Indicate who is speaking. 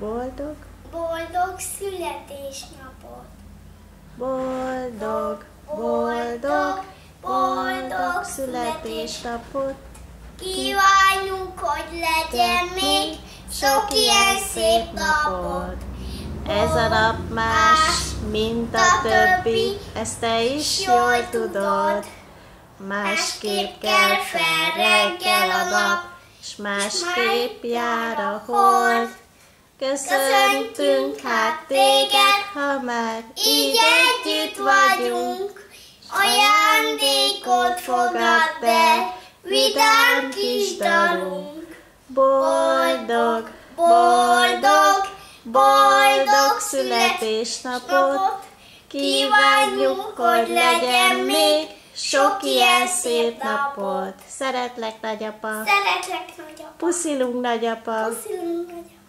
Speaker 1: Boldog,
Speaker 2: boldog születésnapot.
Speaker 1: boldog, boldog, boldog születésnapot.
Speaker 2: Kívánjuk, hogy legyen még sok ilyen szép napod.
Speaker 1: Ez a nap más, mint a többi, ezt te is jól tudod. Másképp kell fel reggel a nap, s másképp jár a hold. Köszöntünk hát téged, ha már így együtt vagyunk.
Speaker 2: Ajándékot fogadd el, vidám kis dalunk.
Speaker 1: Boldog, boldog, boldog születésnapot. Kívánjuk, hogy legyen még sok ilyen szép napot. Szeretlek, nagyapa.
Speaker 2: Szeretlek, nagyapa.
Speaker 1: Puszilunk, nagyapa.
Speaker 2: Puszilunk, nagyapa.